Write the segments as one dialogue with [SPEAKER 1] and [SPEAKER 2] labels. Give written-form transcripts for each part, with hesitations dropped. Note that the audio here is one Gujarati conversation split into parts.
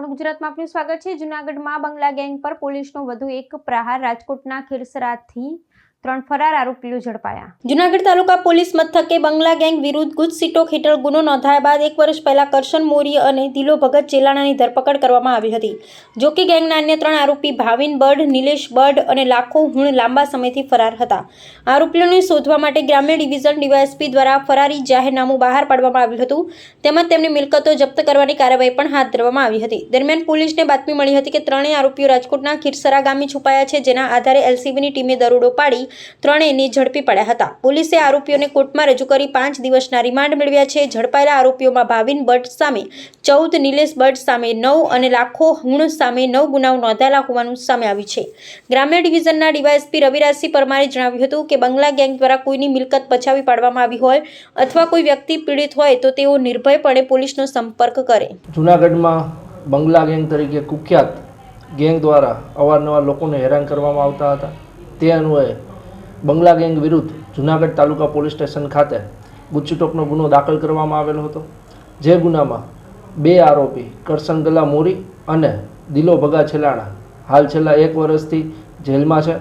[SPEAKER 1] નવરંગ ગુજરાતમાં આપનું સ્વાગત છે। જૂનાગઢમાં બંગલા ગેંગ પર પોલીસનો વધુ એક પ્રહાર। રાજકોટના ખીરસરાથી 3 ફરાર આરોપીઓ ઝડપાયા। જૂનાગઢ તાલુકા પોલીસ મથકે બંગલા ગેંગ વિરુદ્ધ ગુજસીટોક હેઠળ ગુનો નોંધાયા બાદ 1 વર્ષ પહેલા કરશન મોરી અને દિલો ભગત ચેલાણાની ધરપકડ કરવામાં આવી હતી। જો કે ગેંગના અન્ય 3 આરોપી ભાવિન બર્ડ, નિલેશ બર્ડ અને લાખો હુણ લાંબા સમયથી ફરાર હતા। આરોપીઓને શોધવા માટે ગ્રામ્ય ડિવિઝન ડીવાયએસપી દ્વારા ફરારી જાહેરનામું બહાર પાડવામાં આવ્યું હતું। તેમજ તેમની મિલકતો જપ્ત કરવાની કાર્યવાહી પણ હાથ ધરવામાં આવી હતી। દરમિયાન પોલીસને બાતમી મળી હતી કે 3 આરોપીઓ રાજકોટના ખીરસરા ગામે છુપાયા છે, જેના આધારે એલસીબીની ટીમે દરોડો પાડી 3ને ઝડપી પડ્યા હતા। પોલીસે આરોપીઓને કોર્ટમાં રજૂ કરી 5 દિવસના રિમાન્ડ મેળવ્યા છે। ઝડપાયેલા આરોપીઓમાં ભાવિન બટ્ટ સામે 14, નિલેશ બટ્ટ સામે 9 અને લાખો હુણ સામે 9 ગુનાઓ નોંધાયેલા હોવાનું સામે આવ્યું છે। ગ્રામ્ય ડિવિઝનના ડીવાયએસપી રવિરાજસિંહ પરમારે જણાવ્યું હતું કે બંગલા ગેંગ દ્વારા કોઈની મિલકત પચાવી પાડવામાં આવી હોય અથવા કોઈ વ્યક્તિ પીડિત હોય તો તેઓ નિર્ભયપણે પોલીસનો સંપર્ક કરે।
[SPEAKER 2] જૂનાગઢમાં બંગલા ગેંગ તરીકે કુખ્યાત ગેંગ દ્વારા અવારનવાર લોકોને હેરાન કરવામાં આવતા હતા। તે અન્વયે બંગલા ગેંગ વિરુદ્ધ જૂનાગઢ તાલુકા પોલીસ સ્ટેશન ખાતે ગુજસીટોકનો ગુનો દાખલ કરવામાં આવેલો હતો। જે ગુનામાં 2 આરોપી કરશન ગલા મોરી અને દિલો ભગા છેલાણા હાલ છેલ્લા 1 વર્ષથી જેલમાં છે।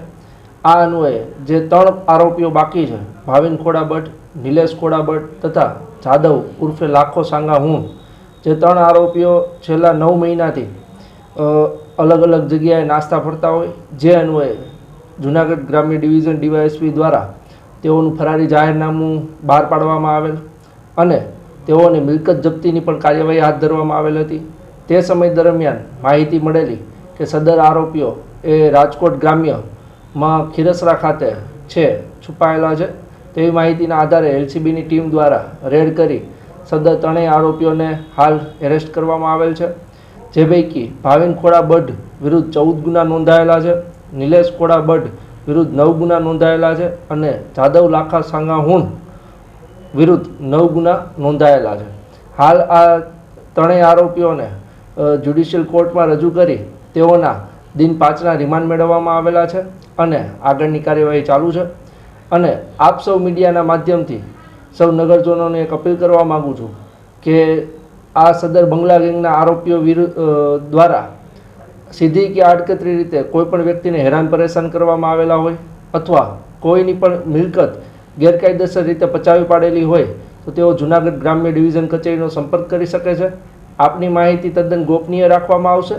[SPEAKER 2] આ અન્વયે જે 3 આરોપીઓ બાકી છે, ભાવિન ખોડા બટ્ટ, નિલેશ ખોડા બટ્ટ તથા જાદવ ઉર્ફે લાખો સાંગા હુણ, જે 3 આરોપીઓ છેલ્લા 9 મહિનાથી અલગ અલગ જગ્યાએ નાસ્તા ફરતા હોય, જે અન્વયે જૂનાગઢ ગ્રામ્ય ડિવિઝન ડીવાયએસપી દ્વારા તેઓનું ફરારી જાહેરનામું બહાર પાડવામાં આવેલ અને તેઓને મિલકત જપ્તીની પણ કાર્યવાહી હાથ ધરવામાં આવેલ હતી। તે સમય દરમિયાન માહિતી મળેલી કે સદર આરોપીઓ એ રાજકોટ ગ્રામ્યમાં ખીરસરા ખાતે છે છુપાયેલા છે। તેવી માહિતીના આધારે એલસીબીની ટીમ દ્વારા રેડ કરી સદર 3 આરોપીઓને હાલ એરેસ્ટ કરવામાં આવેલ છે। જે પૈકી ભાવિન ખોડા બઢ વિરુદ્ધ 14 ગુના નોંધાયેલા છે, નિલેશ ખોડા બઢ વિરુદ્ધ 9 ગુના નોંધાયેલા છે અને જાદવ લાખા સાંગા હુણ વિરુદ્ધ 9 ગુના નોંધાયેલા છે। હાલ આ 3 આરોપીઓને જ્યુડિશિયલ કોર્ટમાં રજૂ કરી તેઓના દિન 5ના રિમાન્ડ મેળવવામાં આવેલા છે અને આગળની કાર્યવાહી ચાલુ છે। અને આપ સૌ મીડિયાના માધ્યમથી સૌ નગરજનોને એક અપીલ કરવા માગું છું કે આ સદર બંગલા ગેંગના આરોપીઓ દ્વારા સીધી કે આડકતરી રીતે કોઈ પણ વ્યક્તિને હેરાન પરેશાન કરવામાં આવેલા હોય અથવા કોઈની પણ મિલકત ગેરકાયદેસર રીતે પચાવી પાડેલી હોય તો તેઓ જૂનાગઢ ગ્રામ્ય ડિવિઝન કચેરીનો સંપર્ક કરી શકે છે। આપની માહિતી તદ્દન ગોપનીય રાખવામાં આવશે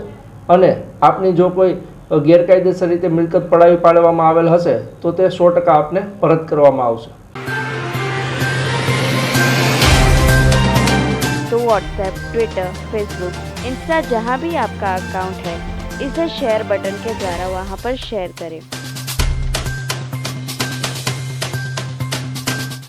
[SPEAKER 2] અને આપની જો કોઈ ગેરકાયદેસર રીતે મિલકત પડાવી પાડવામાં આવેલ હશે તો તે 100% આપને પરત કરવામાં આવશે।
[SPEAKER 3] तो व्हाट्सएप, ट्विटर, फेसबुक, इंस्टा जहाँ भी आपका अकाउंट है, इसे शेयर बटन के द्वारा वहाँ पर शेयर करें।